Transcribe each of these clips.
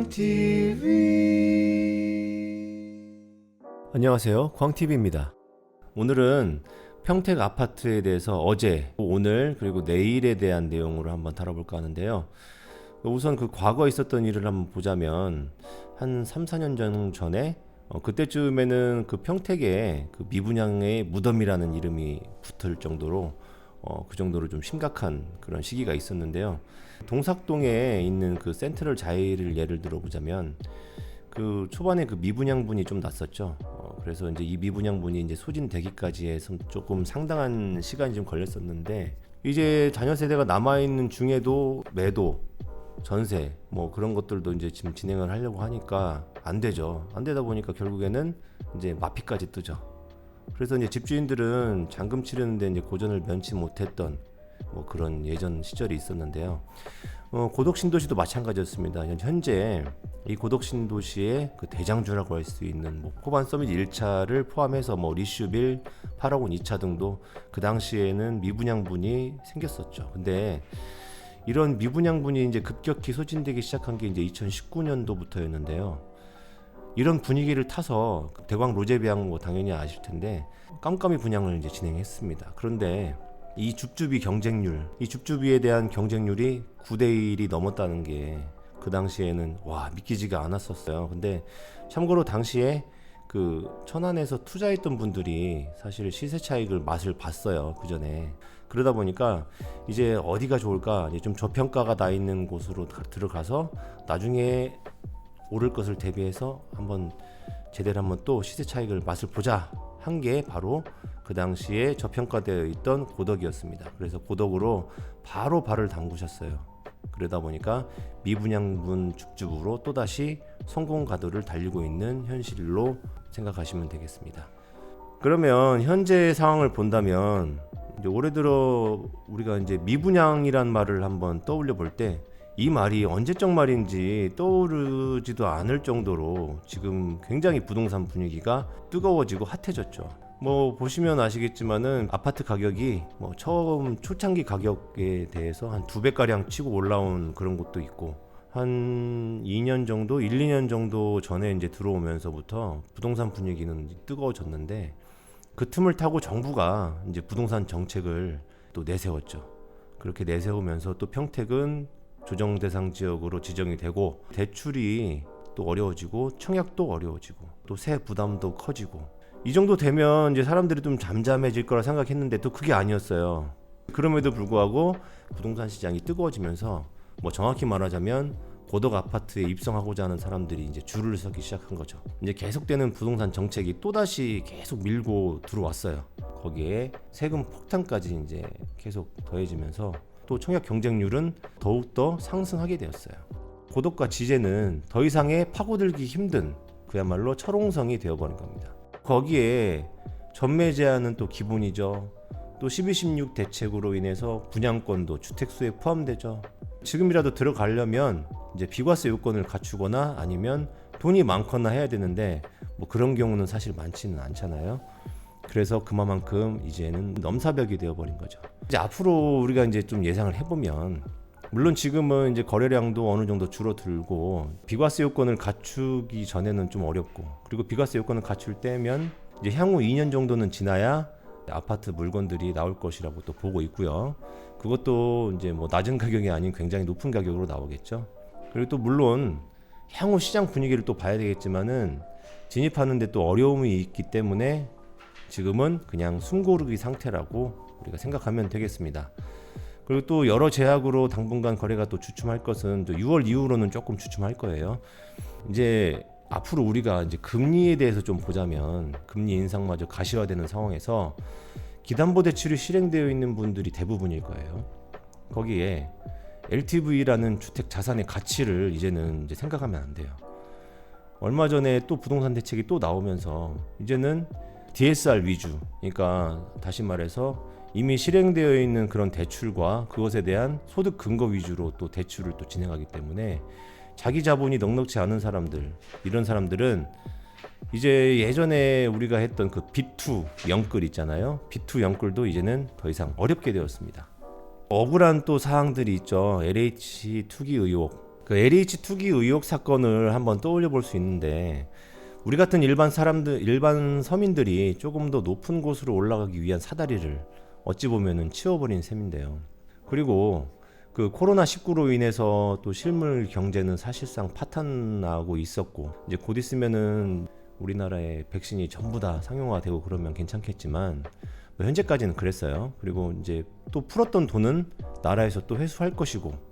광TV. 안녕하세요, 광TV입니다. 오늘은 평택 아파트에 대해서 어제, 오늘 그리고 내일에 대한 내용으로 한번 다뤄볼까 하는데요. 우선 그 과거에 있었던 일을 한번 보자면 한 3, 4년 전에 그때쯤에는 그 평택에 그 미분양의 무덤이라는 이름이 붙을 정도로 그 정도로 좀 심각한 그런 시기가 있었는데요. 동삭동에 있는 그 센트럴 자이를 예를 들어보자면 그 초반에 그 미분양분이 좀 났었죠. 그래서 이제 이 미분양분이 이제 소진되기까지 해서 조금 상당한 시간이 좀 걸렸었는데, 이제 자녀 세대가 남아 있는 중에도 매도, 전세 뭐 그런 것들도 이제 지금 진행을 하려고 하니까 안 되죠. 안 되다 보니까 결국에는 이제 마피까지 뜨죠. 그래서 이제 집주인들은 잔금 치르는데 이제 고전을 면치 못했던 뭐 그런 예전 시절이 있었는데요. 고덕신도시도 마찬가지였습니다. 현재 이 고덕신도시의 그 대장주라고 할 수 있는 뭐 포반 서밋 1차를 포함해서 뭐 리슈빌, 8억 원 2차 등도 그 당시에는 미분양분이 생겼었죠. 근데 이런 미분양분이 이제 급격히 소진되기 시작한 게 이제 2019년도부터였는데요. 이런 분위기를 타서 대광 로제비앙 뭐 당연히 아실 텐데 깜깜이 분양을 이제 진행했습니다. 그런데 이 줍줍이 경쟁률, 이 줍줍이에 대한 경쟁률이 9대1이 넘었다는 게 그 당시에는 와 믿기지가 않았었어요. 근데 참고로 당시에 그 천안에서 투자했던 분들이 사실 시세 차익을 맛을 봤어요, 그 전에. 그러다 보니까 이제 어디가 좋을까, 이제 좀 저평가가 나 있는 곳으로 들어가서 나중에 오를 것을 대비해서 한번 제대로 한번 또 시세 차익을 맛을 보자 한 게 바로 그 당시에 저평가되어 있던 고덕이었습니다. 그래서 고덕으로 바로 발을 담그셨어요. 그러다 보니까 미분양분 줍줍으로 또다시 성공 가도를 달리고 있는 현실로 생각하시면 되겠습니다. 그러면 현재 상황을 본다면 이제 올해 들어 우리가 이제 미분양이란 말을 한번 떠올려 볼 때 이 말이 언제적 말인지 떠오르지도 않을 정도로 지금 굉장히 부동산 분위기가 뜨거워지고 핫해졌죠. 뭐 보시면 아시겠지만은 아파트 가격이 뭐 처음 초창기 가격에 대해서 한 2배가량 치고 올라온 그런 곳도 있고, 한 2년 정도, 1, 2년 정도 전에 이제 들어오면서부터 부동산 분위기는 뜨거워졌는데, 그 틈을 타고 정부가 이제 부동산 정책을 또 내세웠죠. 그렇게 내세우면서 또 평택은 조정 대상 지역으로 지정이 되고, 대출이 또 어려워지고, 청약도 어려워지고, 또 세 부담도 커지고, 이 정도 되면 이제 사람들이 좀 잠잠해질 거라 생각했는데 또 그게 아니었어요. 그럼에도 불구하고 부동산 시장이 뜨거워지면서 뭐 정확히 말하자면 고덕 아파트에 입성하고자 하는 사람들이 이제 줄을 서기 시작한 거죠. 이제 계속되는 부동산 정책이 또다시 계속 밀고 들어왔어요. 거기에 세금 폭탄까지 이제 계속 더해지면서 또 청약 경쟁률은 더욱더 상승하게 되었어요. 고덕과 지제는 더 이상의 파고들기 힘든 그야말로 철옹성이 되어버린 겁니다. 거기에 전매 제한은 또 기본이죠. 또 12, 16 대책으로 인해서 분양권도 주택수에 포함되죠. 지금이라도 들어가려면 이제 비과세 요건을 갖추거나 아니면 돈이 많거나 해야 되는데 뭐 그런 경우는 사실 많지는 않잖아요. 그래서 그만큼 이제는 넘사벽이 되어버린 거죠. 이제 앞으로 우리가 이제 좀 예상을 해보면, 물론 지금은 이제 거래량도 어느 정도 줄어들고 비과세 요건을 갖추기 전에는 좀 어렵고, 그리고 비과세 요건을 갖출 때면 이제 향후 2년 정도는 지나야 아파트 물건들이 나올 것이라고 또 보고 있고요. 그것도 이제 뭐 낮은 가격이 아닌 굉장히 높은 가격으로 나오겠죠. 그리고 또 물론 향후 시장 분위기를 또 봐야 되겠지만은 진입하는데 또 어려움이 있기 때문에 지금은 그냥 숨고르기 상태라고 우리가 생각하면 되겠습니다. 그리고 또 여러 제약으로 당분간 거래가 또 주춤할 것은 또 6월 이후로는 조금 주춤할 거예요. 이제 앞으로 우리가 이제 금리에 대해서 좀 보자면, 금리 인상마저 가시화되는 상황에서 기담보 대출이 실행되어 있는 분들이 대부분일 거예요. 거기에 LTV라는 주택 자산의 가치를 이제는 이제 생각하면 안 돼요. 얼마 전에 또 부동산 대책이 또 나오면서 이제는 DSR 위주, 그러니까 다시 말해서 이미 실행되어 있는 그런 대출과 그것에 대한 소득 근거 위주로 또 대출을 또 진행하기 때문에 자기 자본이 넉넉지 않은 사람들, 이런 사람들은 이제 예전에 우리가 했던 그 B2 영끌 있잖아요. B2 영끌도 이제는 더 이상 어렵게 되었습니다. 억울한 또 사항들이 있죠. LH 투기 의혹, 그 LH 투기 의혹 사건을 한번 떠올려 볼 수 있는데 우리 같은 일반 서민들이 조금 더 높은 곳으로 올라가기 위한 사다리를 어찌 보면은 치워버린 셈인데요. 그리고 그 코로나19로 인해서 또 실물 경제는 사실상 파탄나고 있었고 이제 곧 있으면은 우리나라의 백신이 전부 다 상용화되고 그러면 괜찮겠지만 뭐 현재까지는 그랬어요. 그리고 이제 또 풀었던 돈은 나라에서 또 회수할 것이고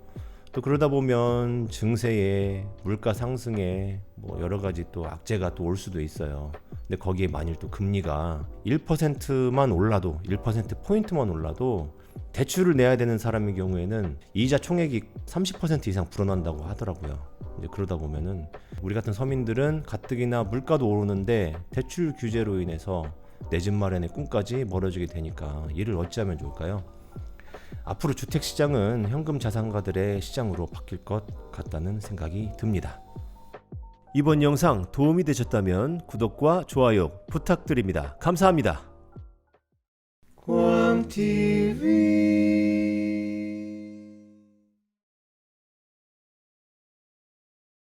또 그러다 보면 증세에 물가 상승에 뭐 여러 가지 또 악재가 또 올 수도 있어요. 근데 거기에 만일 또 금리가 1%만 올라도 1%포인트만 올라도 대출을 내야 되는 사람의 경우에는 이자 총액이 30% 이상 불어난다고 하더라고요. 이제 그러다 보면은 우리 같은 서민들은 가뜩이나 물가도 오르는데 대출 규제로 인해서 내 집 마련의 꿈까지 멀어지게 되니까 이를 어찌하면 좋을까요? 앞으로 주택시장은 현금 자산가들의 시장으로 바뀔 것 같다는 생각이 듭니다. 이번 영상 도움이 되셨다면 구독과 좋아요 부탁드립니다. 감사합니다. 광TV